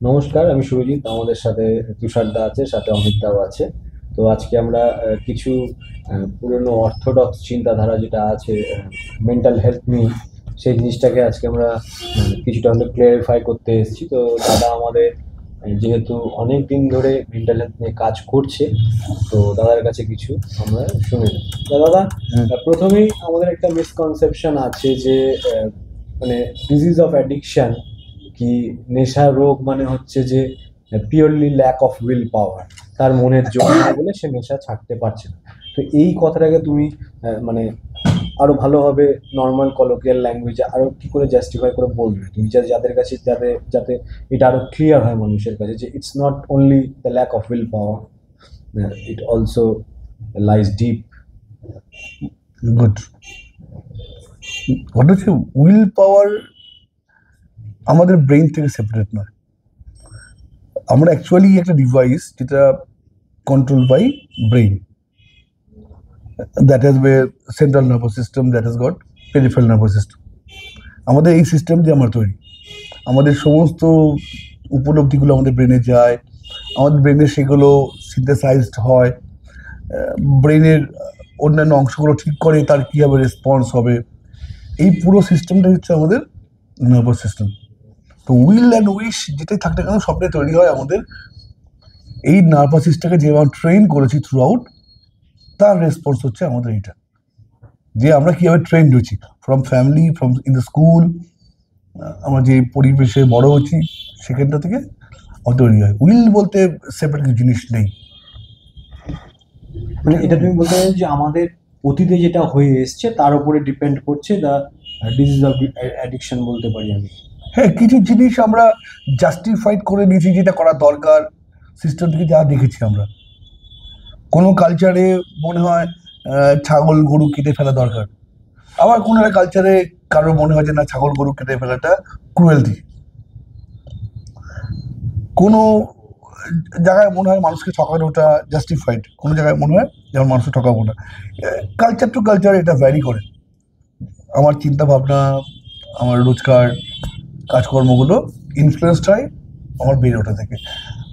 নমস্কার, আমি সুরজিৎ। আমাদের সাথে তুষারদা আছে, সাথে অমিতদাও আছে। তো আজকে আমরা কিছু পুরনো অর্থোডক্স চিন্তাধারা যেটা আছে মেন্টাল হেলথ নিয়ে, সেই জিনিসটাকে আজকে আমরা কিছুটা হলে ক্লিয়ারিফাই করতে এসেছি। তো দাদা আমাদের যেহেতু অনেক দিন ধরে মেন্টাল হেলথ নিয়ে কাজ করছে, তো দাদার কাছে কিছু আমরা শুনে নিই। দাদা, প্রথমেই আমাদের একটা মিসকনসেপশন আছে যে মানে ডিজিজ অফ অ্যাডিকশন কি, নেশার রোগ মানে হচ্ছে যে purely lack of will power, তার মনের জোর নেই বলে সে নেশা ছাড়তে পারছে না। তো এই কথাটাকে তুমি মানে আরো ভালোভাবে নর্মাল কলোকিয়াল ল্যাঙ্গুয়েজে আরো কি করে জাস্টিফাই করে বলবে তুমি, যাদের কাছে, যাতে যাতে এটা আরো ক্লিয়ার হয় মানুষের কাছে যে it's not only the lack of will power, it also lies deep. Good. ওটা হচ্ছে উইল পাওয়ার আমাদের ব্রেন থেকে সেপারেট নয়। আমরা অ্যাকচুয়ালি একটা ডিভাইস যেটা control by brain, that has central nervous system, that has got peripheral nervous system. আমাদের এই সিস্টেম দিয়ে আমরা তৈরি। আমাদের সমস্ত উপলব্ধিগুলো আমাদের ব্রেনে যায়, আমাদের ব্রেনে সেগুলো সিনথেসাইজড হয়, ব্রেনের অন্যান্য অংশগুলো ঠিক করে তার কীভাবে রেসপন্স হবে। এই পুরো সিস্টেমটা হচ্ছে আমাদের নার্ভাস সিস্টেম। তো উইল অ্যান্ড উইশ যেটাই থাকতে কেন সবটাই তৈরি হয় আমাদের এই নার্ভাস সিস্টেমকে যে আমরা ট্রেন করেছি থ্রু আউট, তার রেসপন্স হচ্ছে আমাদের এইটা, যে আমরা কীভাবে ট্রেন হয়েছি from family, from in the school, আমরা যে পরিবেশে বড় হচ্ছি সেখানটা থেকে তৈরি হয়। উইল বলতে সেপারেট কিছু জিনিস নেই। মানে এটা তুমি বলতে চাইছো যে আমাদের অতীতে যেটা হয়ে এসছে তার উপরে ডিপেন্ড করছে দ্য ডিজিজ অফ অ্যাডিকশন, বলতে পারি আমি। হ্যাঁ, কিছু জিনিস আমরা জাস্টিফাইড করে নিয়েছি যেটা করা দরকার সিস্টেম থেকে, যা দেখেছি আমরা। কোনো কালচারে মনে হয় ছাগল গরু কেটে ফেলা দরকার, আবার কোনো একটা কালচারে কারোর মনে হয় যে না, ছাগল গরু কেটে ফেলাটা ক্রুয়েলটি। কোনো জায়গায় মনে হয় মানুষকে ঠকানোটা জাস্টিফাইড, কোনো জায়গায় মনে হয় যেমন মানুষকে ঠকাবো না। কালচার টু কালচার এটা ভ্যারি করে। আমার চিন্তা ভাবনা, আমার রোজকার কাজকর্মগুলো ইনফ্লুয়েসড হয় আমার বেড়ে ওঠা থেকে,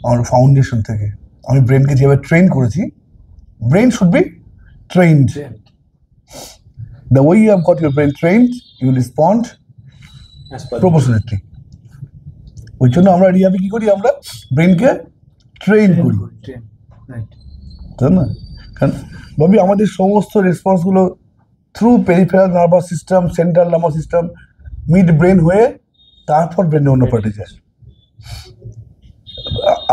আমার ফাউন্ডেশন থেকে। আমি ব্রেনকে যেভাবে ট্রেন করেছি, brain should be trained. The way you have got your brain trained, you will respond As per proportionately. ওই জন্য আমরা রিহাবে কি করি, আমরা ব্রেনকে ট্রেন করি, তাই না? কারণ ভাবি আমাদের সমস্ত রেসপন্সগুলো through peripheral nervous system, central nervous system, mid brain হয়ে তারপর ব্রেনে অন্য পার্টে যায়।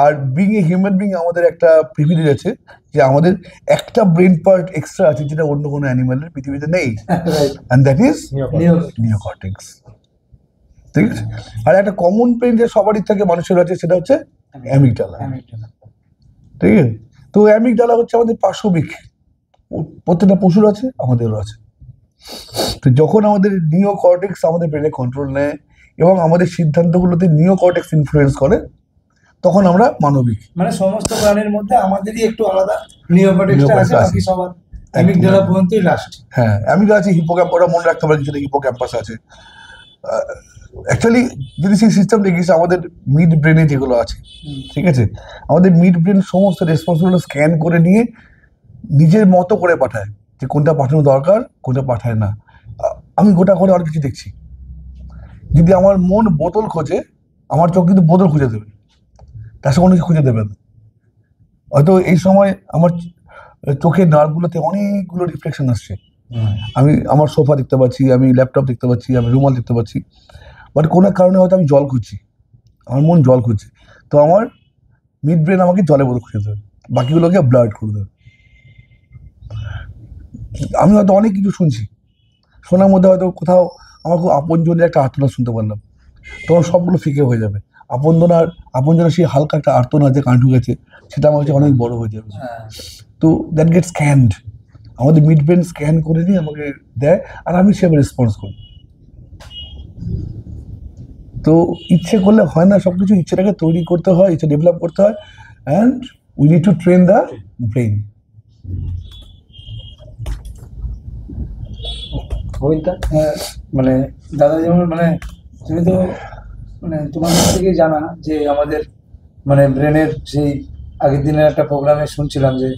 আর বিং এ হিউম্যান বিং আমাদের একটা প্রিভিলেজ আছে যে আমাদের একটা ব্রেন পার্ট এক্সট্রা আছে যেটা অন্য কোনো অ্যানিমালের পৃথিবীতে নেই, অ্যান্ড দ্যাট ইজ নিওকর্টেক্স। ঠিক আছে? আর একটা কমন ব্রেন যে সবারই থাকে, মানুষের আছে, সেটা হচ্ছে অ্যামিগডালা। ঠিক আছে? তো অ্যামিগডালা হচ্ছে আমাদের পাশবিক, প্রত্যেকটা পশুর আছে, আমাদেরও আছে। তো যখন আমাদের নিওকর্টেক্স আমাদের ব্রেনে কন্ট্রোল নেয় এবং আমাদের সিদ্ধান্তগুলোতে নিওকর্টেক্স ইনফ্লুয়েন্স করে, তখন আমরা মানবিক। মানে সমস্ত প্রাণীর মধ্যে আমাদেরই একটু আলাদা নিওকর্টেক্সটা আছে, বাকি সবার অ্যামিগডালা পর্যন্তই লাস্ট। হ্যাঁ, অ্যামিগডালা আছে, হিপোক্যাম্পাস, ওটা মনে রাখতে হবে কিছুটা, হিপোক্যাম্পাস আছে। অ্যাকচুয়ালি যদি সেই সিস্টেম দেখিস আমাদের মিড ব্রেনে যেগুলো আছে, ঠিক আছে, আমাদের মিড ব্রেন সমস্ত রেসপন্সগুলো স্ক্যান করে নিয়ে নিজের মতো করে পাঠায় যে কোনটা পাঠানো দরকার, কোনটা পাঠায় না। আমি গোটা করে আর কিছু দেখছি। যদি আমার মন বোতল খোঁজে, আমার চোখ কিন্তু বোতল খুঁজে দেবে, তার সঙ্গে অনেক কিছু খুঁজে দেবে না। হয়তো এই সময় আমার চোখের নার্ভগুলোতে অনেকগুলো রিফ্লেকশন আসছে, আমি আমার সোফা দেখতে পাচ্ছি, আমি ল্যাপটপ দেখতে পাচ্ছি, আমি রুমাল দেখতে পাচ্ছি, বাট কোনো কারণে হয়তো আমি জল খুঁজছি, আমার মন জল খুঁজছে, তো আমার মিড ব্রেন আমাকে জলে বোধ খুঁজে দেবে, বাকিগুলোকে ব্লাড করে দেবে। আমি হয়তো অনেক কিছু শুনছি, শোনার মধ্যে হয়তো কোথাও আমার খুব আপনজনের একটা আর্তনাদ শুনতে পারলাম, তখন সবগুলো ফিকে হয়ে যাবে। আপনজনের সেই হালকা একটা আর্তনাদ যে কান ঢুকেছে, সেটা আমার কাছে অনেক বড় হয়ে যাবে। তো দ্যাট গেট স্ক্যান্ড, আমাদের মিড ব্রেন স্ক্যান করে নিয়ে আমাকে দেয়, আর আমি সেভাবে রেসপন্স করি। তো ইচ্ছে করলে হয় না, সবকিছু ইচ্ছেটাকে তৈরি করতে হয়, ইচ্ছে ডেভেলপ করতে হয়, and we need to train the brain. Amita, মানে দাদা যেমন, মানে তুমি তো মানে তোমার কাছ থেকে জানা যে আমাদের মানে ব্রেনের সেই আগের দিনের একটা প্রোগ্রামে শুনছিলাম যে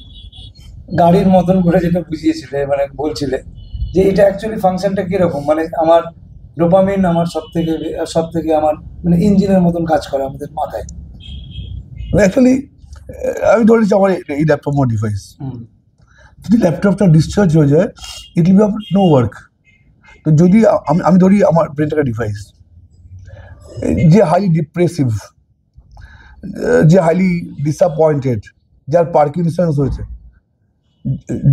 গাড়ির মতন করে যেটা বুঝিয়েছিলে, মানে বলছিলে যে এটা অ্যাকচুয়ালি ফাংশনটা কিরকম, মানে আমার ডোপামিন আমার সব থেকে আমার মানে ইঞ্জিনের মতন কাজ করে আমাদের মাথায়। অ্যাকচুয়ালি আমি ধরেছি আমার এই ল্যাপটপ আমার ডিভাইস, যদি ল্যাপটপটা ডিসচার্জ হয়ে যায় it will be of no work. তো যদি আমি ধরি আমার ব্রেনটা ডিভাইস, যে হাইলি ডিপ্রেসিভ, যে হাইলি ডিসঅ্যাপয়েন্টেড, যার পার্কিনসন্স হয়েছে,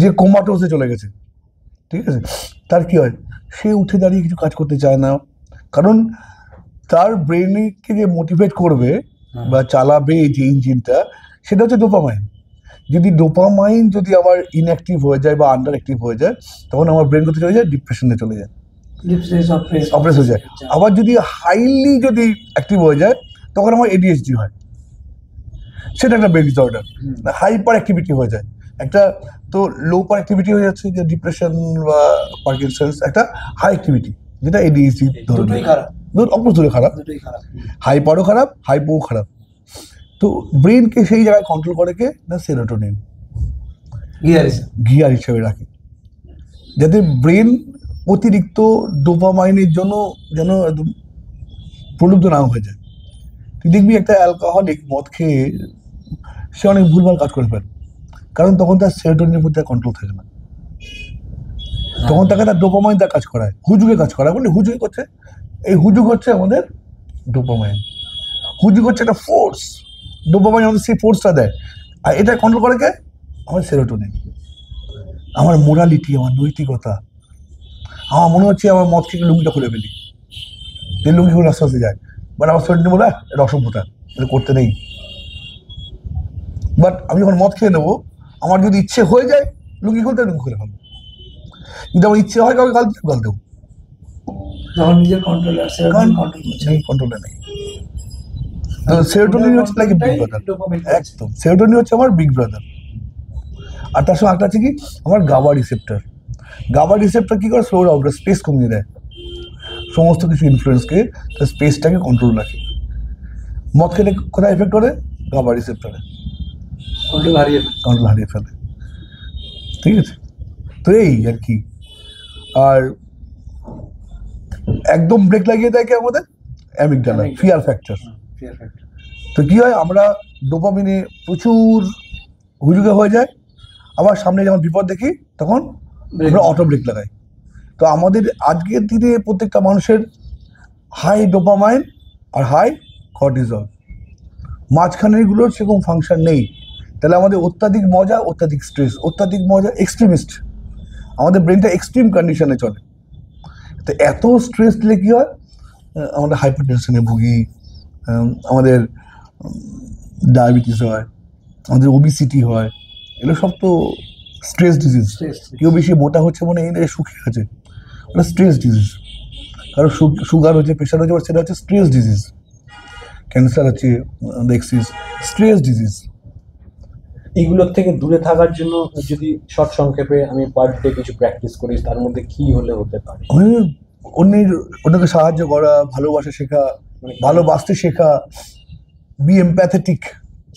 যে কোমাটোসে চলে গেছে, ঠিক আছে, তার কি হয়, সে উঠে দাঁড়িয়ে কিছু কাজ করতে চায় না, কারণ তার ব্রেনকে যে মোটিভেট করবে বা চালাবে এই যে ইঞ্জিনটা, সেটা হচ্ছে ডোপামাইন। যদি ডোপামাইন যদি আবার ইনঅ্যাক্টিভ হয়ে যায় বা আন্ডার অ্যাক্টিভ হয়ে যায়, তখন আমার ব্রেন কোথায় চলে যায়, ডিপ্রেশনে চলে যায়, অপ্রেস হয়ে যায়। আবার যদি হাইলি যদি অ্যাক্টিভ হয়ে যায়, তখন আমার এডিএইচডি হয়, সেটা একটা ব্রেন ডিসঅর্ডার। হাইপার অ্যাক্টিভিটি হয়ে যায় একটা, তো লো পার অ্যাক্টিভিটি হয়ে যাচ্ছে যে ডিপ্রেশন বা পার্কিনসন্স, একটা হাই অ্যাক্টিভিটি যেটা এডিএইচডি ধরনের, অপোজিটলি খারাপ, হাইপারও খারাপ, হাইপোও খারাপ। তো ব্রেনকে সেই জায়গায় কন্ট্রোল করে কে না, সেরোটোনিন গিয়ার হিসেবে রাখে, যাতে ব্রেন অতিরিক্ত ডোপামাইনের জন্য যেন একদম প্রলুব্ধ না হয়ে যায়। তুই দেখবি একটা অ্যালকোহলিক মদ খেয়ে সে অনেক ভুলভাল কাজ করে ফেলে, কারণ তখন তার সেরোটোনিনের মধ্যে কন্ট্রোল থাকে না, তখন তাকে তার ডোপামাইন তার কাজ করায়, হুজুগে কাজ করায়। বলে হুজুগ করছে, এই হুজুগ হচ্ছে আমাদের ডোপামাইন, হুজুগ হচ্ছে একটা ফোর্স, ডোপামাইন আমাদের সেই ফোর্সটা দেয়, আর এটা কন্ট্রোল করে কে, আমার সেরোটোনিন। আমার মোরালিটি, আমার নৈতিকতা, আমার মনে হচ্ছে আমার মদ খেয়ে লুঙ্গিটা খুলে ফেলি, যে লুঙ্গি খুলে আস্তে আস্তে যায়, বাট আমার সেরোটোনিন বলে এটা অসভ্যতা, এটা করতে নেই। বাট আমি যখন মদ খেয়ে নেবো, আমার যদি ইচ্ছে হয়ে যায় লুঙ্গি খুলতে, লুঙ্গি খুলে ফেলবো, যদি আমার ইচ্ছে হয় কাউকে গাল দেবো, যখন নিজের কন্ট্রোলে আসে, কন্ট্রোলে নেই। সেরোটোনিন হচ্ছে লাইক বিগ ব্রাদার, একদম সেরোটোনিন হচ্ছে আমার বিগ ব্রাদার। আর তার সঙ্গে একটা আছে কি, আমার গাবা রিসেপ্টর। গাবা রিসেপ্টর কি করে, স্লো ডাউন, স্পেস কমিয়ে দেয়, সমস্ত কিছু ইনফ্লুয়েন্সকে, তার স্পেসটাকে কন্ট্রোল রাখে। মদ খেলে কোথায় এফেক্ট করে, গাবা রিসেপ্টরে কন্ট্রোল হারিয়ে ফেলে, ঠিক আছে। তো এই আর কি, আর একদম ব্রেক লাগিয়ে দেয় কি আমাদের অ্যামিগডালা, ফিয়ার ফ্যাক্টর। তো কি হয়, আমরা ডোপামিনে প্রচুর হুজুগে হয়ে যায়, আবার সামনে যখন বিপদ দেখি তখন আমরা অটো ব্রেক লাগাই। তো আমাদের আজকের দিনে প্রত্যেকটা মানুষের হাই ডোপামাইন আর হাই কর্টিজল, মাঝখানেরগুলোর সেরকম ফাংশন নেই। তাহলে আমাদের অত্যাধিক মজা, অত্যাধিক স্ট্রেস, অত্যাধিক মজা, এক্সট্রিমিস্ট, আমাদের ব্রেনটা এক্সট্রিম কন্ডিশনে চলে। তো এত স্ট্রেস দিলে কী হয়, আমাদের হাইপার টেনশনে ভুগি, আমাদের ডায়াবেটিস হয়, আমাদের ওবিসিটি হয়, এগুলো সব তো স্ট্রেস ডিজিজ। কেউ বেশি মোটা হচ্ছে মনে এই সুখী আছে, ওটা স্ট্রেস ডিজিজ। কারো সুগার হচ্ছে, প্রেশার হচ্ছে, সেটা হচ্ছে স্ট্রেস ডিজিজ। ক্যান্সার আছে, দেখছিস স্ট্রেস ডিজিজ। এইগুলোর থেকে দূরে থাকার জন্য যদি শর্ট সংক্ষেপে আমি পার ডে কিছু প্র্যাকটিস করি, তার মধ্যে কি হলে হতে পারে? অন্যকে সাহায্য করা, ভালোবাসা শেখা, ভালোবাসতে শেখা, বি এমপ্যাথেটিক,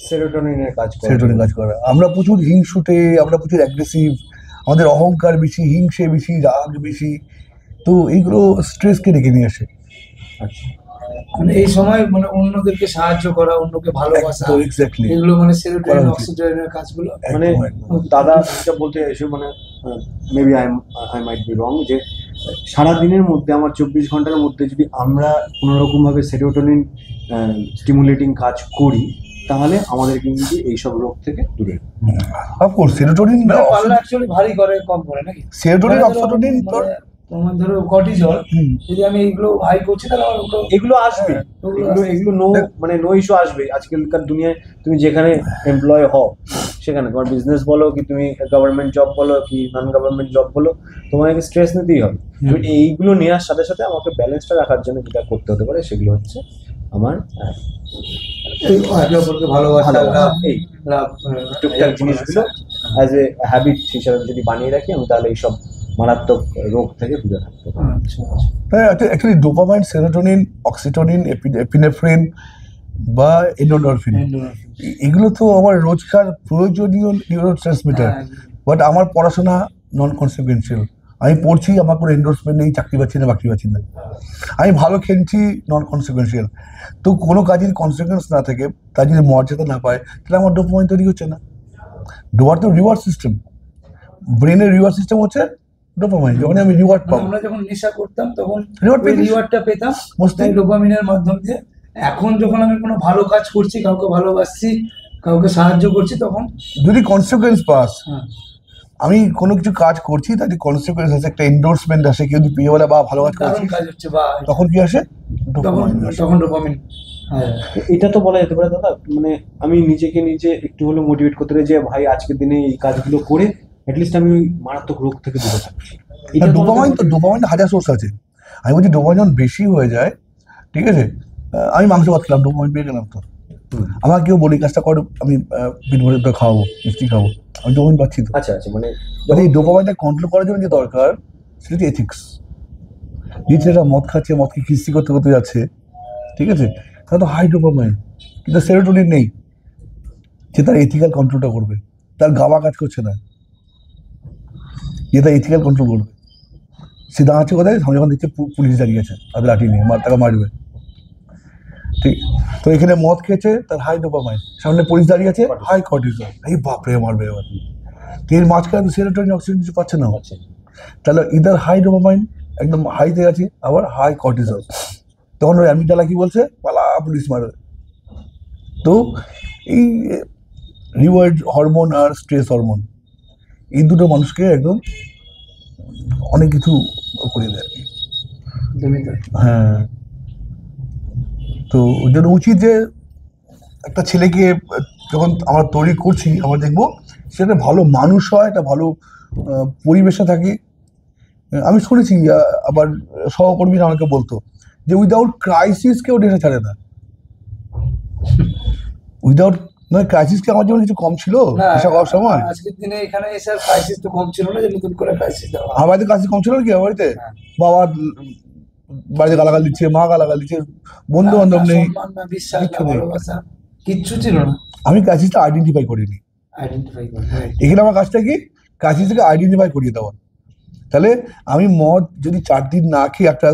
সেরোটোনিনের কাজ করা। আমরা প্রচুর হিংসুটে, আমরা প্রচুর অ্যাগ্রেসিভ, আমাদের অহংকার বেশি, হিংসে বেশি, রাগ বেশি, তো এইগুলো স্ট্রেসকে ডেকে নিয়ে আসে। আচ্ছা, মানে এই সময় মানে অন্যদেরকে সাহায্য করা, অন্যকে ভালোবাসা, এক্স্যাক্টলি এগুলো মানে সেরোটোনিন, অক্সিটোসিনের কাজগুলো। মানে দাদা যেটা বলতে চাইছে, মানে maybe I might be wrong, যে সারা দিনের মধ্যে আমার 24 ঘন্টার মধ্যে যদি আমরা কোনোরকম ভাবে সেরোটোনিন স্টিমুলেটিং কাজ করি, তাহলে আমাদের কিন্তু এইসব রোগ থেকে দূরে। অফকোর্স সেরোটোনিন অ্যাকচুয়ালি ভারী করে, কম করে নাকি সেরোটোনিন, অক্সিটোসিন, তোমার ধরো কর্টিজল, যদি আমি এগুলো হাই করছি তাহলে আমার এগুলো আসবে, এগুলো নো ইস্যু আসবে। আজকালকার দুনিয়ায় তুমি যেখানে এমপ্লয় হও, সেখানে তোমার বিজনেস বলো কি তুমি গভর্নমেন্ট জব বলো কি নন গভর্নমেন্ট জব বলো, তোমাকে স্ট্রেস নিতেই হবে। এইগুলো নেওয়ার সাথে সাথে আমাকে ব্যালেন্সটা রাখার জন্য যেটা করতে হতে পারে, সেগুলো হচ্ছে আমার টুকটাক জিনিসগুলো অ্যাজ এ হ্যাবিট হিসাবে যদি বানিয়ে রাখি আমি, তাহলে এইসব মারাত্মক রোগ থেকে দূরে থাকতে পারে। আচ্ছা আচ্ছা। হ্যাঁ, অ্যাকচুয়ালি ডোপামাইন, সেরোটোনিন, অক্সিটোনিন, এপিনেফ্রিন বা এন্ডোরফিন, এগুলো তো আমার রোজকার প্রয়োজনীয় নিউরো ট্রান্সমিটার। হ্যাঁ, বাট আমার পড়াশোনা নন কনসিকুয়েন্সিয়াল। আমি পড়ছি, আমার কোনো এন্ডোর্সমেন্ট নেই, চাকরি পাচ্ছি না, বাকি পাচ্ছি না। আমি ভালো খেলছি, নন কনসিকুয়েন্সিয়াল। তো কোনো কাজের কনসিকুয়েন্স না থেকে, তার যদি মর্যাদা না পায়, তাহলে আমার ডোপামাইন তৈরি হচ্ছে না। ডোপার তো রিওয়ার্ড সিস্টেম, ব্রেনের রিওয়ার্ড সিস্টেম হচ্ছে ডোপামাইন। যখন আমি রিওয়ার্ড মানে পাবো, আমরা যখন নেশা করতাম তখন Reward ওই পেতিস? রিওয়ার্ডটা পেতাম মস্তি। ডোপামিনের মাধ্যম দিয়ে। এখন যখন আমি কোনো ভালো কাজ করছি, কাউকে ভালোবাসছি, কাউকে সাহায্য করছি, তখন যদি কনসিকুয়েন্স পাস, হ্যাঁ, আমি কোনো কিছু কাজ করছি, তার যে কনসিকুয়েন্স আছে, একটা এন্ডোর্সমেন্ট আসে, কেউ যদি পেয়ে বলে বা ভালো কাজ দারুণ করছিস, কাজ হচ্ছে বা তখন কি আসে? তখন ডোপামাইন আসে। তখন ডোপামিন। হ্যাঁ, এটা তো বলা যেতে পারে দাদা, মানে আমি নিজেকে নিজে একটু হলেও মোটিভেট করতে পারি যে ভাই আজকের দিনে এই কাজগুলো করে অ্যাটলিস্ট আমি ওই মারাত্মক রোগ থেকে দূরে থাকছি। এটা তো ডোপামাইন তো আমাদের- ডোপামাইন হাজার সোর্স আছে। আমি বলছি ডোপামাইন যখন বেশি হয়ে যায়, ঠিক আছে, আমি মাংস ভাত খেলাম, ডোপামাইন পেয়ে গেলাম তো। হুম। আমার কেউ বলি কাজটা করো, আমি পেট ভরে একটা খাওয়াবো, মিষ্টি খাবো, আমি ডোপামাইন পাচ্ছি তো। আচ্ছা আচ্ছা, মানে মানে এই ডোপামাইনটা কন্ট্রোল করার জন্য যে দরকার, সেটা হচ্ছে এথিক্স। যে ছেলেটা মদ খাচ্ছে, মদকে কিস্তি করতে করতে যাচ্ছে, ঠিক আছে, তাহলে তো হাই ডোপামাইন, কিন্তু সেরোটোনিন নেই যে তার এথিক্যাল কন্ট্রোলটা করবে। তার গাওয়া কাজ করছে না, যে তার এথিক্যাল কন্ট্রোল করবে। সে দাঁড়াচ্ছে কোথায়, সামনে যখন দেখছে পুলিশ দাঁড়িয়ে আছে, আর লাঠি নিয়ে তাকে মারবে, ঠিক। তো এখানে মদ খেয়েছে, তার হাই ডোপামাইন, সামনে পুলিশ দাঁড়িয়ে আছে, হাই কর্টিসল, এই বাপরে মারবে এবার। তো এর মাঝখানে তো সেরোটোনিন, অক্সিজেন কিছু পাচ্ছে না। আচ্ছা তাহলে ইদার হাই ডোপামাইন, একদম হাইতে আছে, আবার হাই কর্টিসল, তখন ওই অ্যামিগডালা কি বলছে, পালা পুলিশ মারবে। তো এই রিওয়ার্ড হরমোন আর স্ট্রেস হরমোন, এই দুটো মানুষকে একদম অনেক কিছু করে দেয় আর কি। একদমই তাই। হ্যাঁ, তো ওই জন্য উচিত যে একটা ছেলেকে যখন আমরা তৈরি করছি, আমরা দেখবো সেটা ভালো মানুষ হয়, একটা ভালো পরিবেশে থাকে। আমি শুনেছি আবার সহকর্মীরা আমাকে বলতো যে উইদাউট ক্রাইসিস কেউ নেশা ছাড়ে না। উইদাউট নয় ক্রাইসিসকে আমার জীবনে কিছু কম ছিল না, নেশা করার সময়। আজকের দিনে এখানে এসে ক্রাইসিস তো কম ছিল না যে নতুন করে ক্রাইসিস দেওয়া। আমার বাড়িতে ক্রাইসিস কম ছিল নাকি? আমার বাড়িতে হ্যাঁ। বাবা বাড়িতে গালাগাল দিচ্ছে, মা গালাগাল দিচ্ছে, বন্ধু বান্ধব নেই, সম্মান না, বিশ্বাস না, কিচ্ছু নেই। ভালোবাসা কিচ্ছু ছিল না। আমি ক্রাইসিসটা আইডেন্টিফাই করিনি। আইডেন্টিফাই করে এখানে আমার কাজটা কি, ক্রাইসিসকে আইডেন্টিফাই করিয়ে দেওয়া। তাহলে আমি মদ যদি 4 দিন না খেয়ে একটা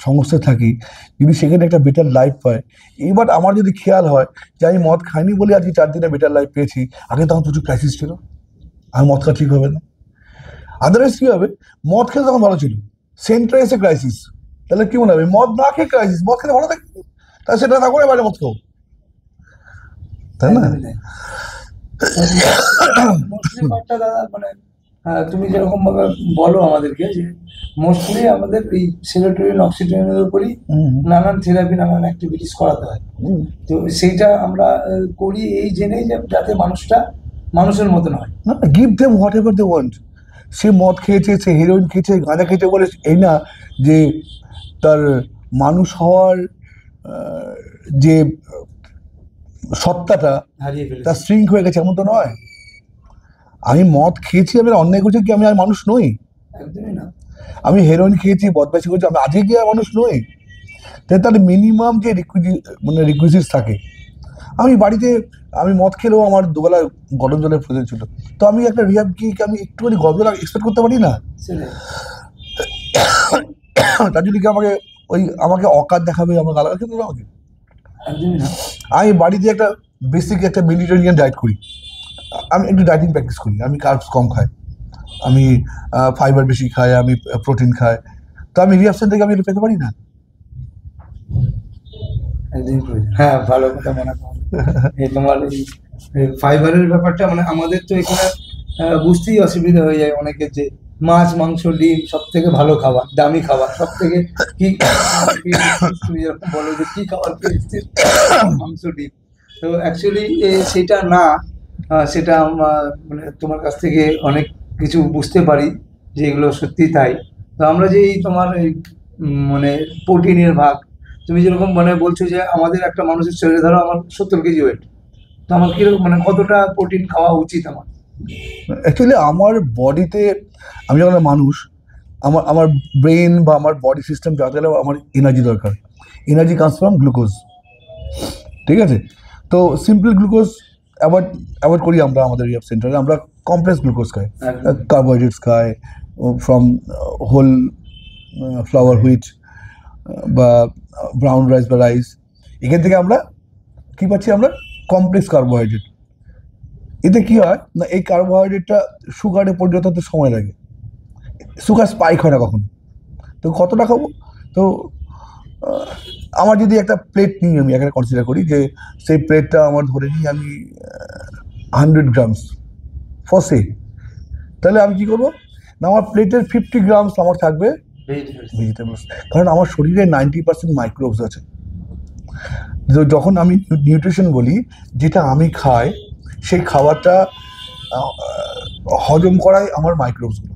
সমস্যা থাকি, যদি সেখানে একটা বেটার লাইফ পায়, এবার আমার যদি খেয়াল হয় যে আমি মদ খাইনি বলে আজকে 4 দিনে বেটার লাইফ পেয়েছি, আগে তখন প্রচুর ক্রাইসিস ছিল, আমি মদ খাওয়া ঠিক হবে না। আদারওয়াইজ কী হবে, মদ খেলে তখন ভালো ছিল, সেন্টারে এসে ক্রাইসিস, তাহলে কি মনে হবে, মদ না খেয়ে ক্রাইসিস, মদ খেলে ভালো থাকবে, তাহলে সেটা না করে বাইরে মদ খাও, তাই না? মোস্টলি ব্যাপারটা দাদা, মানে তুমি যেরকম ভাবে বলো আমাদেরকে যে মোস্টলি আমাদের এই সেরোটোনিন অক্সিটোনিনের উপরই হুম, নানান থেরাপি, নানান অ্যাক্টিভিটিস করাতে হয়। হুম। তো সেইটা আমরা করি এই জেনেই যে যাতে মানুষটা মানুষের মতন হয়। না, give them whatever they want. সে মদ খেয়েছে, সে হেরোইন খেয়েছে, গাঁজা খেয়েছে বলে এই না যে তার মানুষ হওয়ার যে সত্তাটা হারিয়ে ফেলেছে। তার শ্রিঙ্ক হয়ে গেছে, এমন তো নয়। আমি মদ খেয়েছি, আমি অন্যায় করছি কি আমি আর মানুষ নই? একদমই না। আমি হেরোইন খেয়েছি, বদমাইশি করছি, আমি আজকে কি আর মানুষ নই? তার মিনিমাম যে রিকুইজিটস থাকে। আমি বাড়িতে আমি মদ খেলেও আমার দুবেলা গরম জলের প্রয়োজন ছিল, তো আমি একটা রিহাব কি আমি একটুখানি গরম জল এক্সপেক্ট করতে পারি না? সেটাই। তার জন্য কি আমাকে অকাত দেখাবে, আমার গালাগাল খেতে হবে আমাকে? একদমই না। আমি বাড়িতে একটা বেসিক একটা মেডিটেরিয়ান ডায়েট করি, আমি একটু ডায়েটিং প্র্যাকটিস করি, আমি কার্বস কম খাই, আমি ফাইবার বেশি খাই, আমি প্রোটিন খাই, তো আমি রিহাবসেন থেকে আমি এটা পেতে পারি না? একদমই প্রয়োজন। হ্যাঁ, ভালো কথা মনে করো। এই তোমার এই ফাইবারের ব্যাপারটা, মানে আমাদের তো এখানে বুঝতেই অসুবিধা হয়ে যায় অনেকের যে মাছ, মাংস, ডিম সব থেকে ভালো খাবার, দামি খাবার, সব থেকে কি তুমি যেরকম বলো যে কি খাবার খেয়েছিস, মাংস, ডিম। তো অ্যাকচুয়ালি সেটা না, সেটা মানে তোমার কাছ থেকে অনেক কিছু বুঝতে পারি যে এগুলো সত্যি তাই। তো আমরা যে এই তোমার এই মানে প্রোটিনের ভাগ, তুমি যেরকম মানে বলছো যে আমাদের একটা মানুষের শরীরে ধরো আমার 70 কেজি ওয়েট, তো আমার কিরকম মানে কতটা প্রোটিন খাওয়া উচিত আমার? অ্যাকচুয়ালি আমার বডিতে, আমি যখন একটা মানুষ, আমার আমার ব্রেন বা আমার বডি সিস্টেম যাতে গেলে আমার এনার্জি দরকার। এনার্জি কামস ফ্রম গ্লুকোজ, ঠিক আছে? তো সিম্পল গ্লুকোজ অ্যাভয়েড অ্যাভয়েড করি আমরা আমাদের রিহাব সেন্টারে। আমরা কমপ্লেক্স গ্লুকোজ খাই, একদম। কার্বোহাইড্রেটস খাই ফ্রম হোল ফ্লাওয়ার হুইট বা ব্রাউন রাইস বা রাইস। এখান থেকে আমরা কী পাচ্ছি? আমরা কমপ্লেক্স কার্বোহাইড্রেট। এতে কী হয় না, এই কার্বোহাইড্রেটটা সুগারে পরিণত হতে সময় লাগে, সুগার স্পাইক হয় না কখনো। তো কতটা খাবো? তো আমার যদি একটা প্লেট নিই, আমি এখানে কনসিডার করি যে সেই প্লেটটা আমার ধরে নিই আমি 100 গ্রামস ফর সে, তাহলে আমি কী করবো না, আমার প্লেটের 50 গ্রামস আমার থাকবে ভেজিটেবলস। কারণ আমার শরীরে 90% মাইক্রোবস আছে। তো যখন আমি নিউট্রিশন বলি, যেটা আমি খাই সেই খাবারটা হজম করাই আমার মাইক্রোবসগুলো।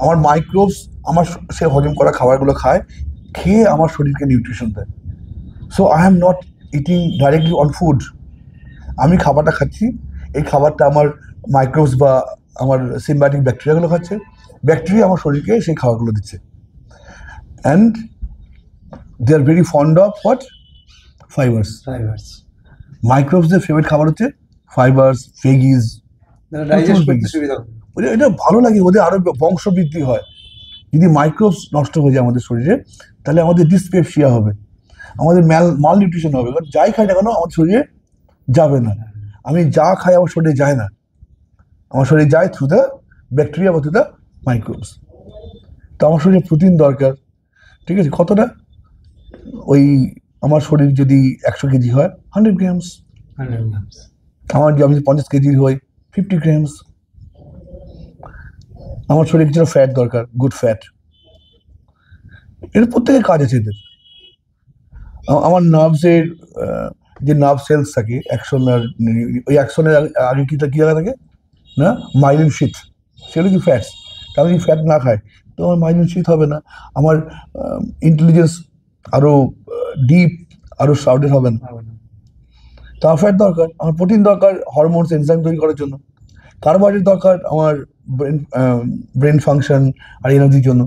আমার মাইক্রোবস আমার সে হজম করা খাবারগুলো খায়, খেয়ে আমার শরীরকে নিউট্রিশন দেয়। So I am not eating directly on food. আমি খাবারটা খাচ্ছি, এই খাবারটা আমার মাইক্রোবস বা আমার সিম্বায়োটিক ব্যাকটেরিয়াগুলো খাচ্ছে, ব্যাকটেরিয়া আমার শরীরকে সেই খাবারগুলো দিচ্ছে। And they are very fond of what? Fibres. মাইক্রোবসদের ফেভারিট খাবার হচ্ছে ফাইবার্স, ভেজিস। ডাইজেস্ট করতে সুবিধা হবে। এটা ভালো লাগে, ওদের আরো বংশবৃদ্ধি হয়। যদি মাইক্রোবস নষ্ট হয়ে যায় আমাদের শরীরে, তাহলে আমাদের ডিসপেপসিয়া হবে, আমাদের মাল নিউট্রিশন হবে। কারণ যাই খাই না কেন আমার শরীরে যাবে না। আমি যা খাই আমার শরীরে যায় না, আমার শরীরে যায় থ্রু দ্য ব্যাকটেরিয়া বা থ্রু দ্য মাইক্রোবস। তো আমার শরীরে প্রোটিন দরকার, ঠিক আছে? কতটা? ওই আমার শরীর যদি 100 কেজি হয় 100 গ্রামস, আমার আমি 50 কেজির হই 50 গ্রামস। আমার শরীরে কিছুটা ফ্যাট দরকার, গুড ফ্যাট। এর প্রত্যেকের কাজ আছে এদের। আমার নার্ভসের যে নার্ভ সেলস থাকে, অ্যাকশন আর ওই অ্যাকশনের আগে কী জায়গা থাকে না, মাইলিন শীথ, সেগুলো কি ফ্যাটস। তা আমি যদি ফ্যাট না খাই তো আমার মাইলিন শীথ হবে না, আমার ইন্টেলিজেন্স আরও ডিপ, আরও শাউডেড হবে না। তো আমার ফ্যাট দরকার, আমার প্রোটিন দরকার হরমোনস এনজাইম তৈরি করার জন্য, কার্বোহাইড্রেট দরকার আমার ব্রেন ফাংশন আর এনার্জির জন্য,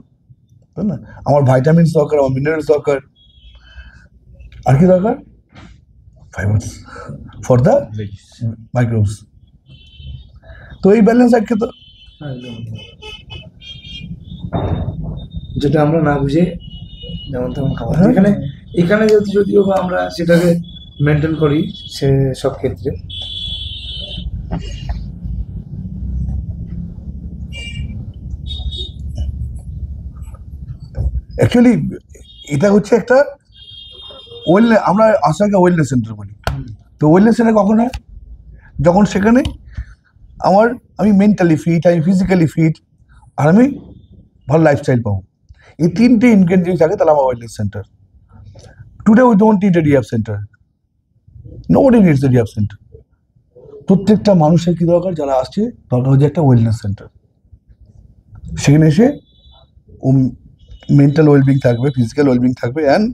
তাই না? আমার ভাইটামিনস দরকার, আমার মিনারেলস দরকার, আর কি দরকার? Fibres for the microbes. তো এই ব্যালেন্স এককে তো যেটা আমরা না বুঝে যেমন তেমন খাওয়া, এখানে যদিও বা আমরা সেটাকে মেনটেন করি সে সব ক্ষেত্রে। অ্যাকচুয়ালি এটা হচ্ছে একটা আমরা আসাকে ওয়েলনেস সেন্টার বলি। তো ওয়েলনেস সেন্টার কখন হয়? যখন সেখানে আমি মেন্টালি ফিট, আমি ফিজিক্যালি ফিট, আর আমি ভালো লাইফস্টাইল পাবো। এই তিনটে ইনগ্রেডিয়েন্টস থাকে, তাহলে আমার wellness centre. Today we don't need a rehab centre, nobody needs a rehab centre. প্রত্যেকটা মানুষের কি দরকার? যারা আসছে দরকার হচ্ছে একটা ওয়েলনেস সেন্টার। সেখানে এসে ও মেন্টাল ওয়েলবিং থাকবে, ফিজিক্যাল ওয়েলবিং থাকবে, অ্যান্ড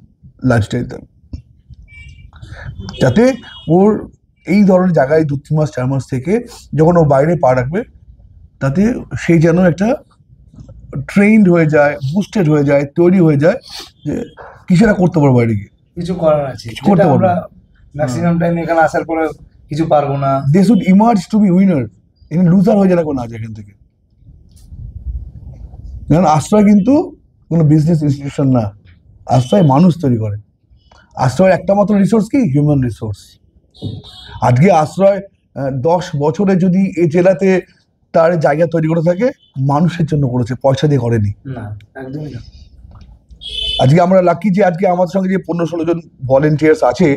লাইফস্টাইল থাকবে, যাতে ওর এই ধরনের জায়গায় 2-3 মাস 4 মাস থেকে যখন ও বাইরে পা রাখবে, তাতে সেই যেন একটা ট্রেন্ড হয়ে যায়, বুস্টেড হয়ে যায়, তৈরি হয়ে যায় যে কিছু না করতে পারবো, বাইরে গিয়ে কিছু করার আছে, করতে পারবো। আমরা ম্যাক্সিমাম টাইম এখানে আসার পরে কিছু পারবো না। They should emerge to be winner, এখানে লুজার হয়ে যায় না কোনো আজ এখান থেকে। কারণ আশ্রয় কিন্তু কোনো বিজনেস ইনস্টিটিউশন না, আশ্রয় মানুষ তৈরি করে। আশ্রয়ের একটা মাত্র রিসোর্স কি? Human resource. আজকে আশ্রয় 10 বছরে যদি এই জেলাতে তার জায়গা তৈরি করে থাকে, মানুষের জন্য করেছে, পয়সা দিয়ে করেনি। না, একদমই না। আজকে আমরা লাকি যে আজকে আমাদের সঙ্গে যে 15-16 জন ভলেন্টিয়ার্স আছে,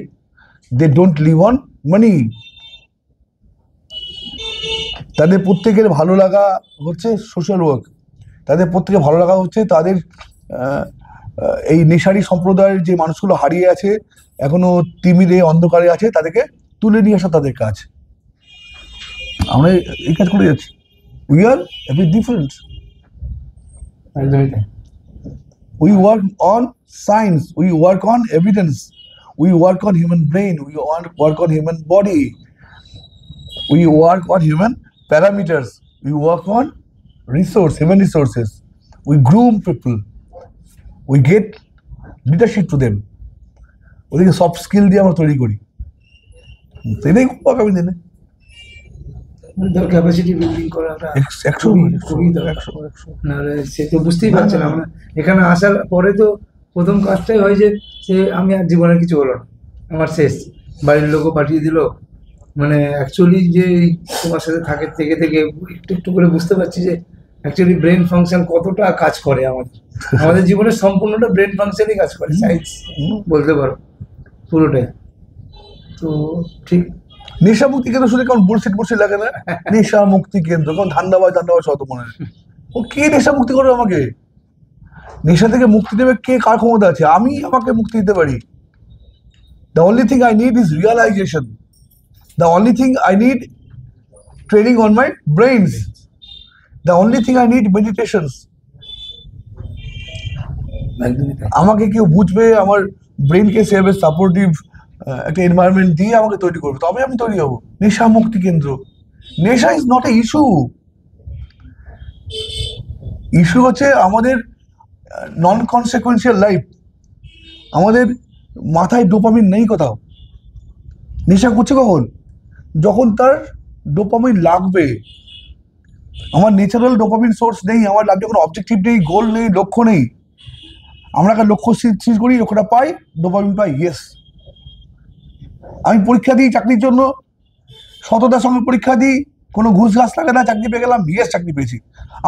দে ডোন্ট লিভ অন মানি। তাদের প্রত্যেকের ভালো লাগা হচ্ছে সোশ্যাল ওয়ার্ক, তাদের প্রত্যেকের ভালো লাগা হচ্ছে তাদের এই নেশারি সম্প্রদায়ের যে মানুষগুলো হারিয়ে আছে, এখনো তিমিরে অন্ধকারে আছে, তাদেরকে তুলে নিয়ে আসা তাদের কাজ। আমরা এই কাজ করে যাচ্ছি। We are a bit different. একদমই তাই। We work on science, we work on evidence, we work on human brain, we work on human body, we work on human parameters. We work on human resources. We groom people. We get leadership to them. ওদেরকে soft skill দিয়ে আমরা তৈরি করি, এটাই খুব আগামী দিনে capacity building করাটা 100 নাহলে সে তো বুঝতেই পারছে না। আমরা এখানে আসার পরে তো প্রথম কাজটাই হয় যে আমি আর জীবনের কিছু হলো না, আমার শেষ, বাড়ির লোকও পাঠিয়ে দিল। মানে অ্যাকচুয়ালি যে তোমার সাথে থেকে থেকে একটু একটু করে বুঝতে পারছি যে অ্যাকচুয়ালি ব্রেন ফাংশন কতটা কাজ করে আমাদের জীবনের সম্পূর্ণটা ব্রেন ফাংশনই কাজ করে, সায়েন্স বলতে পারো পুরোটাই। তো ঠিক নেশা মুক্তি কেন্দ্র শুনে কেমন বুলশিট লাগে না? নেশা মুক্তি কেন্দ্র কেমন ধান্দাবাজ শত মনে হয়। ও কে নেশা মুক্তি করবে আমাকে? নেশা থেকে মুক্তি দেবে কে? কার ক্ষমতা আছে? আমি আমাকে মুক্তি দিতে পারি। The only thing I need is realization. The only thing I need training on my brains. The only thing I need meditations. আমাকে কেউ বুঝবে, আমার ব্রেনকে সেভাবে সাপোর্টিভ একটা এনভায়রনমেন্ট দিয়ে আমাকে তৈরি করবে, তবে আমি তৈরি হবো। নেশা মুক্তি কেন্দ্র, নেশা is not a issue. Issue হচ্ছে আমাদের নন কনসিকুয়েন্সিয়াল লাইফ। আমাদের মাথায় ডোপামিন নেই কোথাও। নেশা করছে কখন? যখন তার ডোপামিন লাগবে। আমার ন্যাচারাল ডোপামিন সোর্স নেই, আমার লাগবে কোনো অবজেক্টিভ নেই, গোল নেই, লক্ষ্য নেই। আমরা একটা লক্ষ্য স্থির করি, লক্ষ্যটা পাই, ডোপামিন পাই, ইয়েস। আমি পরীক্ষা দিই চাকরির জন্য, সততার সঙ্গে পরীক্ষা দিই, কোনো ঘুষ ঘাস লাগে না, চাকরি পেয়ে গেলাম, ইয়েস চাকরি পেয়েছি।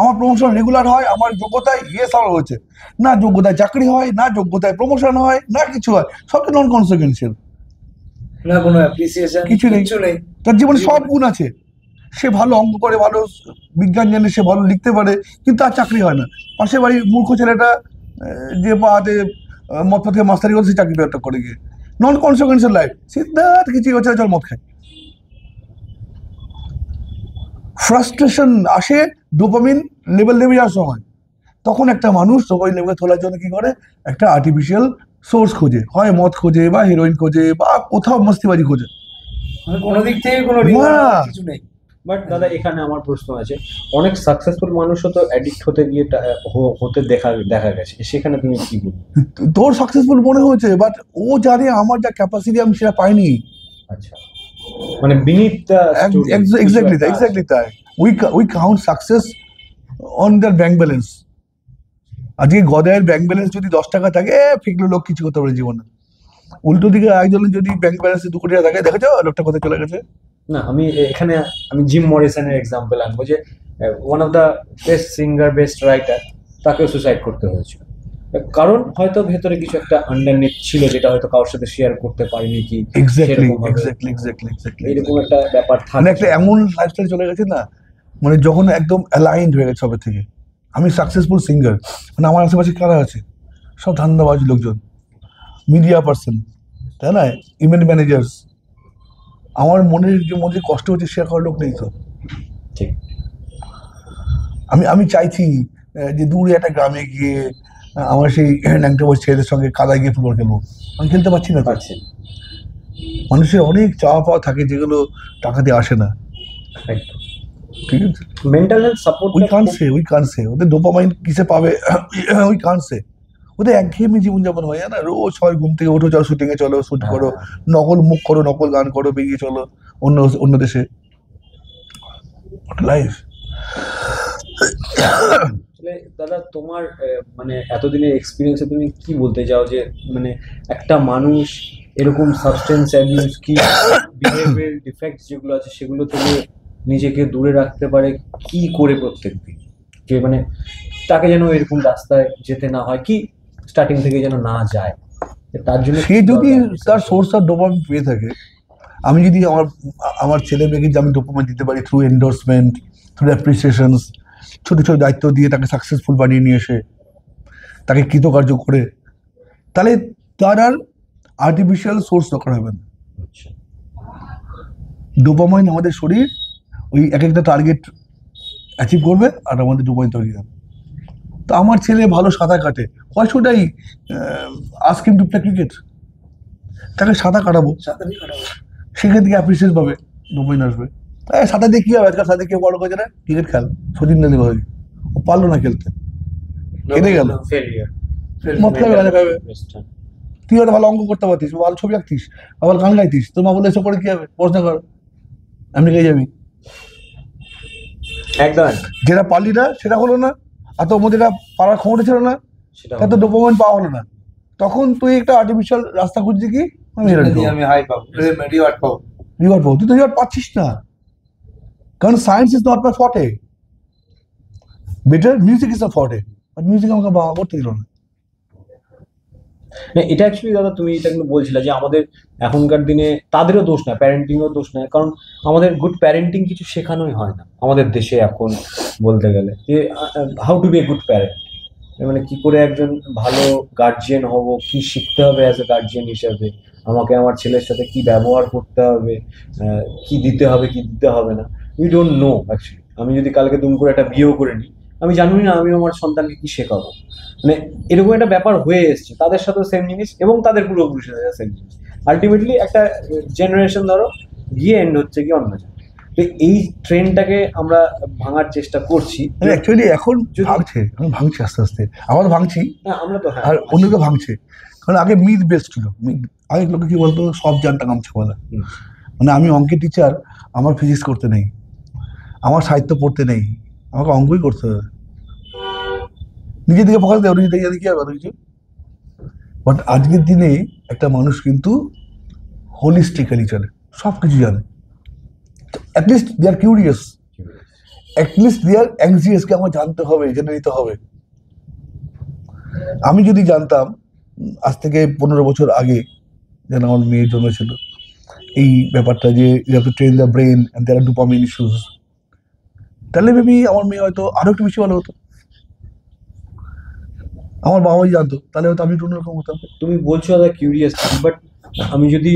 আমার প্রমোশন রেগুলার হয়, আমার যোগ্যতায়, ইয়েস আমার হয়েছে। না যোগ্যতায় চাকরি হয়, না যোগ্যতায় প্রমোশন হয়, না কিছু হয়, সবটা নন কনসিকুয়েন্সিয়াল, না কোনো অ্যাপ্রিসিয়েশন, কিছু নেই। তার জীবনে সব গুণ আছে, সে ভালো অঙ্ক করে, ভালো বিজ্ঞান জানে, সে ভালো লিখতে পারে, কিন্তু তার চাকরি হয় না। পাশের বাড়ির মূর্খ ছেলেটা যে হাতে মদ থেকে মাস্টারি করে, সে চাকরি একটা করে গিয়ে নন কনসিকুয়েন্সিয়াল লাইফ। সিদ্ধার্থ কিছু হচ্ছে, চল মদ খায়। ফ্রাস্ট্রেশন আসে ডোপামিন লেভেল নেমে যাওয়ার সময়। তখন একটা মানুষ ডোপামিন লেভেল তোলার জন্য কি করে? একটা আর্টিফিশিয়াল সোর্স খোঁজে, হয় মদ খোঁজে, বা হেরোইন খোঁজে, বা কোথাও মস্তিবাজি খোঁজে। কোনো দিক থেকে কোনো কিছু নেই। বাট দাদা এখানে আমার প্রশ্ন আছে, অনেক সাকসেসফুল মানুষও তো অ্যাডিক্ট হতে গিয়ে হতে দেখা গেছে, সেখানে তুমি কি বলবে? তোর সাকসেসফুল মনে হয়েছে, বাট ও জানে আমার যা ক্যাপাসিটি আমি সেটা পাইনি। আচ্ছা, মানে beneath the story, এক্স্যাক্টলি তাই। We count success on the bank balance. আজকে গদায়ের ব্যাংক ব্যালেন্স যদি 10 টাকা থাকে, ফিকলো লোক কিছু করতে পারে জীবনে। উল্টো দিকে একজনের যদি ব্যাংক ব্যালেন্সে 2 কোটি টাকা থাকে, দেখেছো লোকটা কোথায় চলে গেছে? না আমি এখানে জিম মরিসনের এক্সাম্পল আনবো, যে one of the best singer, best writer, তাকেও সুসাইড করতে হয়েছিল। কারণ হয়তো ভেতরে কিছু একটা আন্ডারনেট ছিল, যেটা হয়তো কারোর সাথে শেয়ার করতে পারিনি, কি এক্স্যাক্টলি এরকম একটা ব্যাপার থাকে। মানে একটা এমন লাইফস্টাইল চলে গেছে না, মানে যখন একদম অ্যালাইন্ড হয়ে গেছে সবের থেকে। আমি সাকসেসফুল সিঙ্গার, মানে আমার আশেপাশে কারা আছে? সব ধান্দাবাজ লোকজন, মিডিয়া পার্সন, তাই না, ইভেন্ট ম্যানেজার্স। আমার মনের যে মধ্যে কষ্ট হচ্ছে শেয়ার করার লোক নেই তো। ঠিক। আমি চাইছি যে দূরে একটা গ্রামে গিয়ে আমার সেই ন্যাংটা বয়স ছেলেদের সঙ্গে কাদায় গিয়ে ফুটবল খেলবো, আমি খেলতে পারছি না। মানুষের অনেক চাওয়া পাওয়া থাকে, যেগুলো টাকা দিয়ে আসে না। ঠিক আছে, mental health support we can't say ওদের ডোপামাইন কিসে পাবে, উই কান্ট সে। ওদের একঘেয়েমি জীবনযাপন হয় না, রোজ সবাই ঘুম থেকে ওঠো, চলো শুটিং এ চলো, শুট করো, নকল মুখ করো, নকল গান করো, বেরিয়ে চলো অন্য দেশে। লাইফ। দাদা তোমার মানে এতদিনের এক্সপিরিয়েন্সে তুমি কি বলতে চাও, যে মানে একটা মানুষ এরকম সাবস্টেন্স অ্যাবিউজ কি বিহেভিয়ার ডিফেক্টস যেগুলো আছে সেগুলো থেকে নিজেকে দূরে রাখতে পারে কি করে প্রত্যেকদিন, যে মানে তাকে যেন এরকম রাস্তায় যেতে না হয়, কি স্টার্টিং থেকে যেন না যায়, তার জন্য সে যদি তার সোর্স অফ ডোপামিন পেয়ে থাকে। আমি যদি আমার ছেলে মেয়েকে যে আমি ডোপামিন দিতে পারি থ্রু এন্ডোর্সমেন্ট, থ্রু অ্যাপ্রিসিয়েশনস, ছোট ছোট দায়িত্ব দিয়ে তাকে সাকসেসফুল বানিয়ে নিয়ে এসে তাকে কৃতকার্য করে, তাহলে তার আর আর্টিফিশিয়াল সোর্স দরকার হবে না। ডোপামাইন আমাদের শরীর ওই এক একটা টার্গেট অ্যাচিভ করবে, আর আমাদের ডোপামাইন তৈরি হবে। তো আমার ছেলে ভালো সাঁতার কাটে, why should I ask him to play cricket? তাকে সাঁতার কাটাবো, সেখান থেকে অ্যাপ্রিসিয়েশন পাবে, ডোপামাইন আসবে। সাথে দিয়ে কি হবে, আজকাল সাথে কেউ বড় করেছে না, ক্রিকেট খেল, সচিন তেন্ডুলকর ও পারলো না খেলতে, হেরে গেল। ফেলিয়ার। মদ খাবে, গাঁজা খাবে। তুই একটা ভালো অঙ্ক করতে পারতিস, ভালো ছবি আঁকতিস, আবার গান গাইতিস, তোর মা বলে এসব করে কি হবে, পড়াশোনা কর, আমেরিকায় যাবি। একদম যেটা পারলি না সেটা হলো না, আর তোর মধ্যে এটা পারার ক্ষমতা ছিল না, সেটা তাতে ডোপামিন পাওয়া হলো না, তখন তুই একটা আর্টিফিশিয়াল রাস্তা খুঁজছি কি আমি যেটা দিয়ে আমি হাই পাবো, রিওয়ার্ড পাবো। রিওয়ার্ড পাবো, তুই তো রিওয়ার্ড পাচ্ছিস না, কারণ science is not my forte, better music is the forte, but music আমাকে বাবা করতে দিল না। না, এটা অ্যাকচুয়ালি দাদা তুমি এটা কিন্তু বলছিলে যে আমাদের এখনকার দিনে তাদেরও দোষ না, প্যারেন্টিংও দোষ নয়, কারণ আমাদের গুড প্যারেন্টিং কিছু শেখানোই হয় না আমাদের দেশে এখন বলতে গেলে, যে how to be a good parent, মানে কি করে একজন ভালো গার্জিয়ান হব, কি শিখতে হবে অ্যাজ এ গার্জিয়ান হিসাবে, আমাকে আমার ছেলের সাথে কি ব্যবহার করতে হবে, কি দিতে হবে কি দিতে হবে না, উই ডোন্ট নো অ্যাকচুয়ালি। আমি যদি কালকে দুম করে একটা বিয়েও করে নিই, আমি জানি না আমি আমার সন্তানকে কি শেখাবো, মানে এরকম একটা ব্যাপার হয়ে এসছে, তাদের সাথেও সেম জিনিস এবং তাদের পূর্বপুরুষের সাথে সেম জিনিস, আলটিমেটলি একটা জেনারেশন ধরো গিয়ে এন্ড হচ্ছে কি অন্য জায়গায়। তো এই ট্রেন্ডটাকে আমরা ভাঙার চেষ্টা করছি। অ্যাকচুয়ালি এখন ভাঙছে, এখন ভাঙছে আস্তে আস্তে, আমরা ভাঙছি, হ্যাঁ, আমরা তো হ্যাঁ আর অন্যকে ভাঙছে, কারণ আগে মিথ বেস্ট ছিল, আগে লোকে কি বলতো সব জানটা গামছা বলা, মানে আমি অঙ্কের টিচার, আমার ফিজিক্স করতে নেই, আমার সাহিত্য পড়তে নেই, আমাকে অঙ্কই করতে হবে, নিজের দিকে ফোকাস দেয়, নিজের দিকে কি হবে কিছু। বাট আজকের দিনে একটা মানুষ কিন্তু হোলিস্টিক্যালি চলে, সব কিছু জানে, at least they are curious, at least they are অ্যাংজিয়াসকে আমার জানতে হবে, জেনে নিতে হবে। আমি যদি জানতাম আজ থেকে 15 বছর আগে, যেন আমার মেয়ের জন্মেছিল, এই ব্যাপারটা যে you have to train the brain and there are dopamine issues, তাহলে মেবি আমার মেয়ে হয়তো আরো একটু বেশি ভালো হতো। আমার বাবাই জানতো, তাহলে হয়তো আমি একটু অন্যরকম হতাম। তুমি বলছো দাদা কিউরিয়াস, বাট আমি যদি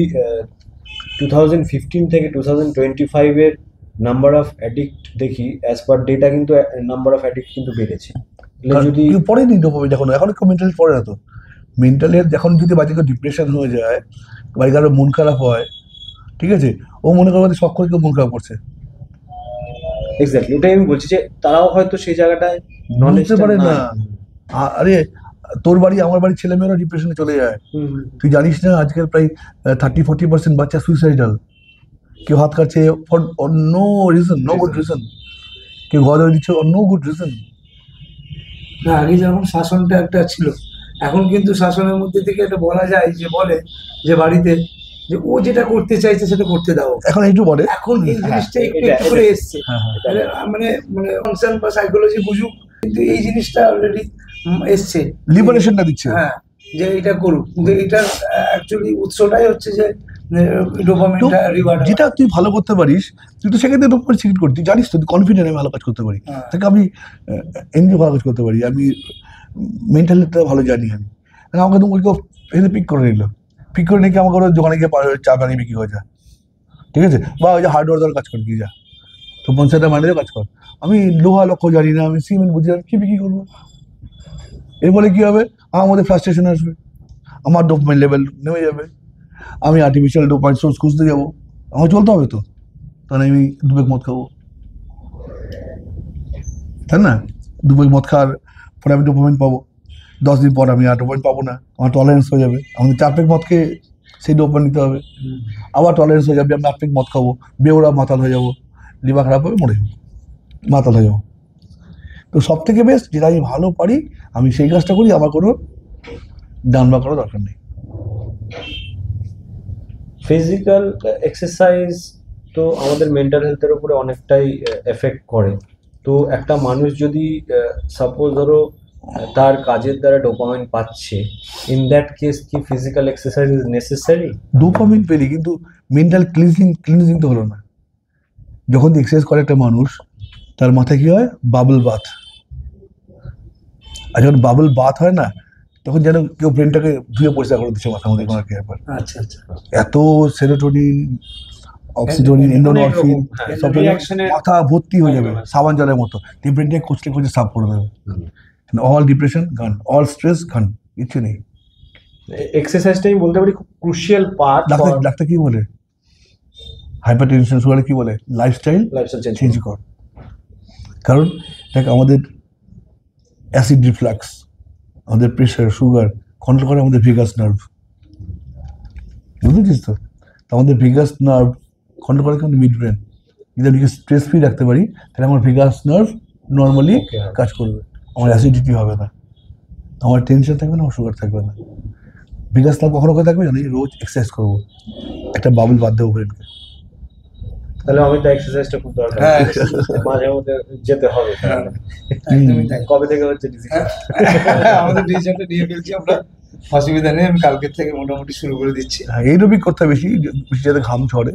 2015 থেকে 2025 এর নাম্বার অফ অ্যাডিক্ট দেখি, অ্যাজ পার ডেটা কিন্তু নাম্বার অফ অ্যাডিক্ট কিন্তু বেড়েছে। যদি কেউ পড়েনি ডোপামিন, এখন কেউ মেন্টাল পড়ে না তো, মেন্টাল হেলথ এখন যদি বাচ্চাকে ডিপ্রেশন হয়ে যায় বা কারো মন খারাপ হয়, ঠিক আছে, ও মনে করবে শখ করে কেউ মন খারাপ করছে, এক্স্যাক্টলি ওটাই আমি বলছি, যে তারাও হয়তো সেই জায়গাটায় বুঝতে পারে না। আরে তোর বাড়ি আমার বাড়ির ছেলেমেয়েরা ডিপ্রেশনে চলে যায়, তুই জানিস না আজকাল প্রায় 30-40% বাচ্চা সুইসাইডাল, কেউ হাত কাটছে for no reason, no good reason, কেউ ঘর ধরে দিচ্ছে নো গুড রিজন। না, আগে যেমন শাসনটা একটা ছিল, এখন কিন্তু শাসনের মধ্যে থেকে এটা বলা যায়, যে বলে যে বাড়িতে যে ও যেটা করতে চাইছে সেটা করতে দাও, এখন এইটু বলে, এখন এই জিনিসটা একটু এটা- একটু করে এসছে, হ্যাঁ হ্যাঁ, মানে মানে ফাংশন বা সাইকোলজি বুঝুক, কিন্তু এই জিনিসটা অলরেডি এসছে, লিবারেশনটা দিচ্ছে। হ্যাঁ, যে এটা করুক, কিন্তু এটার অ্যাকচুয়ালি উৎসটাই হচ্ছে যে ডোপামিনটা রিওয়ার্ড। যেটা তুই ভালো করতে পারিস, তুই তো সেক্ষেত্রে ডোপামিন সিক্রেট করবি, তুই জানিস তো তুই কনফিডেন্ট আমি ভালো কাজ করতে পারি, হ্যাঁ। তাকে আমি এমনি ভালো কাজ করতে পারি, আমি মেন্টাল হেলথটা ভালো জানি আমি, আমাকে তো কেউ এখানে পিক করে নিল, পিক করে নিয়ে আমাকে ওর দোকানে গিয়ে চা বানিয়ে বিক্রি করে যা, ঠিক আছে, বা ওই যে হার্ডওয়ার কাজ কর গিয়ে যা, তো পঞ্চায়েতের মাইনেরও কাজ কর, আমি লোহা লক্ষ্য জানি না, আমি সিমেন্ট বুঝি না, কি বিক্রি করবো, এর ফলে কি হবে, আমার মধ্যে ফ্রাস্ট্রেশন আসবে, আমার ডোপামিন লেভেল নেমে যাবে, আমি আর্টিফিশিয়াল ডোপামিন সোর্স খুঁজতে যাবো, আমার চলতে হবে তো, তাহলে আমি 2 পেগ মদ খাবো, তাই না, 2 পেগ মদ খাওয়ার পরে আমি ডোপামিন পাবো, 10 দিন পর আমি আর ডোপামিন পাবো না, আমার টলারেন্স হয়ে যাবে, আমাদের 4 পেগ মদ খেয়ে সেই ডোপামিন নিতে হবে, আবার টলারেন্স হয়ে যাবে, আমি 8 পেগ মদ খাবো, বেওড়া মাতাল হয়ে যাবো, লিভার খারাপ হবে, মরে যাবো, মাতাল হয়ে যাবো। তো সব থেকে বেস্ট যেটা আমি ভালো পারি আমি সেই কাজটা করি, আমার কোনো ডান বা করার দরকার নেই। ফিজিক্যাল এক্সারসাইজ তো আমাদের মেন্টাল হেলথের উপরে অনেকটাই এফেক্ট করে। তো একটা মানুষ যদি সাপোজ ধরো তার কাজের দ্বারা ডোপামিন পাচ্ছে, ইন দ্যাট কেস কি physical exercise is necessary? Dopamine পেলি কিন্তু মেন্টাল ক্লিনজিং তো হলো না। যখন এক্সারসাইজ করে একটা মানুষ, তার মাথায় কি হয়, বাবল বাথ, আর যখন বাবল বাথ হয় না, তখন যেন কেউ ব্রেনটাকে ধুয়ে পরিষ্কার করে দিচ্ছে মাথার মধ্যে কোনো একটা ব্যাপার, আচ্ছা আচ্ছা, এত সেরোটোনিন, অক্সিটোনিন, এন্ডোরফিন সব মাথা ভর্তি হয়ে যাবে সাবান জলের মতো, তুই ব্রেনটাকে কুচলে কুচলে সাফ করে দেবে, অল ডিপ্রেশন গান, অল স্ট্রেস গান, কিছু নেই। এক্সারসাইজটাই বলতে পারি খুব ক্রুশিয়াল পার্ট। ডাক্তার কি বলে, হাইপার টেনশন সুগারে কি বলে লাইফস্টাইল লাইফস্টাইল চেঞ্জ কর। কারণ দেখ আমাদের অ্যাসিড রিফ্লাক্স, আমাদের প্রেশার, সুগার কন্ট্রোল করে আমাদের ভেগাস নার্ভ, বুঝেছিস তো? তো আমাদের ভেগাস নার্ভ কন্ট্রোল করে কিন্তু মিড ব্রেন। যদি আমি স্ট্রেস ফ্রি রাখতে পারি তাহলে আমার ভেগাস নার্ভ নর্মালি Okay. কাজ করবে, আমার অ্যাসিডিটি হবে না, আমার টেনশন থাকবে না, আমার সুগার থাকবে না। ভেগাস নার্ভ কখনো করে থাকবে জানি, রোজ এক্সারসাইজ করবো, একটা বাবল বাদ দেবো ব্রেনকে। তাহলে অমিত এক্সারসাইজটা খুব দরকার, হ্যাঁ। মাঝে মধ্যে যেতে হবে। একদমই তাই। কবে থেকে হচ্ছে ডিসিশন? আমাদের ডিসিশনটা নিয়ে ফেলছি আমরা, অসুবিধা নেই, আমি কালকের থেকে মোটামুটি শুরু করে দিচ্ছি। হ্যাঁ, এইরকমই করতে হবে, বেশি বেশি যাতে ঘাম ঝরে।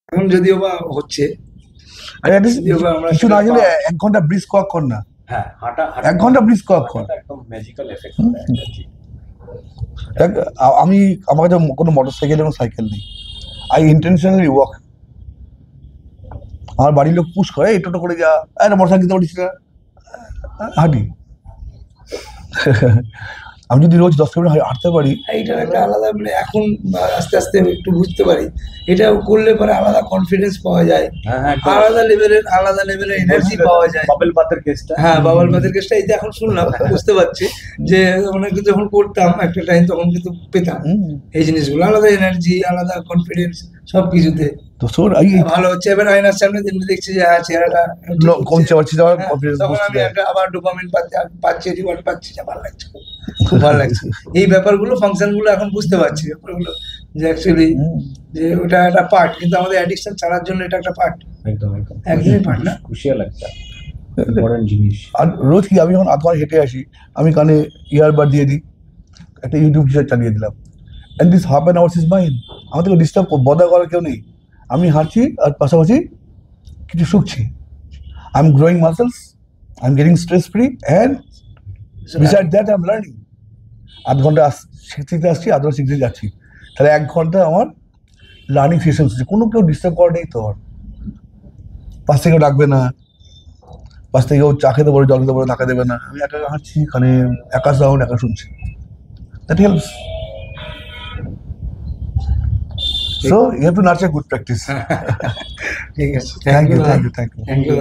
এখন যদিও বা হচ্ছে, আর at least যদিও বা আমরা কিছু না গেলে 1 ঘন্টা ব্রিস্ক ওয়াক কর না, হ্যাঁ, হাঁটা 1 ঘন্টা ব্রিস্ক ওয়াক কর। একদম ম্যাজিক্যাল এফেক্ট হুম। হয় একটা জি। দেখ আমি, আমার কাছে কোনো মোটরসাইকেল এবং সাইকেল নেই, আই ইন্টেনশনালি ওয়াক। আমার বাড়ির লোক পুশ করে, এই টোটো করে যা, আরে মোটরসাইকেল তো পারিস না, হাঁটি। আমি যদি রোজ 10 কিলোমিটার হাঁটতে পারি, এইটার একটা আলাদা মানে এখন আস্তে আস্তে আমি একটু বুঝতে পারি, এটা করলে পরে আলাদা কনফিডেন্স পাওয়া যায়, হ্যাঁ, আলাদা লেভেলের এনার্জি পাওয়া যায়। বাবেল পাতের কেসটা, হ্যাঁ, বাবাল মাদের কেসটা এই যে এখন শুনলাম, বুঝতে পারছি যে অনেক যখন করতাম একটা টাইম তখন কিন্তু পেতাম এই জিনিসগুলো, আলাদা এনার্জি, আলাদা কনফিডেন্স সবকিছুতে তো শোন ভালো হচ্ছে। এবার আয়নার সামনে যেমনি দেখছি যে হ্যাঁ চেহারাটা ঠিক হচ্ছে, কমছে পারছি, আমার হ্যাঁ, কনফিডেন্স তখন আমি একটা আবার ডোপামিন পাচ্ছি, রিওয়ার্ড পাচ্ছি, যে ভালো লাগছে, খুব ভালো লাগছে। এই ব্যাপারগুলো, ফাংশনগুলো এখন বুঝতে পারছি, ব্যাপারগুলো যে অ্যাকচুয়ালি যে ওটা একটা পার্ট, কিন্তু আমাদের অ্যাডিকশন ছাড়ার জন্য এটা একটা পার্ট, একদম একদম একদমই পার্ট না। খুশিয়াল একটা ইম্পর্টেন্ট জিনিস। আর রোজ কি আমি যখন আধ ঘন্টা হেঁটে আসি, আমি কানে ইয়ারবাড দিয়ে দিই, একটা ইউটিউব চালিয়ে দিলাম, and this half an hours is mine. আমাদের ডিস্টার্ব বদা করার কেউ নেই, আমি হাঁটছি আর পাশাপাশি কিছু শুকছি, I am growing muscles, I am getting stress free, and beside that I am learning. আধ ঘন্টা শিখতে আসছি, আধ ঘন্টা শিখতে যাচ্ছি, তাহলে 1 ঘন্টা আমার লার্নিং সেশন হচ্ছে, কোনো কেউ ডিস্টার্ব করা নেই। তো আমার পাশ থেকে কেউ ডাকবে না, পাশ থেকে কেউ চা খেতে বলে, জল খেতে বলে ধাক্কা দেবে না, আমি একা হাঁটছি, এখানে একা সাউন্ড একা শুনছি, that helps. So you have to nurture good practice. ঠিক আছে, Thank you, thank you, thank you. Thank you.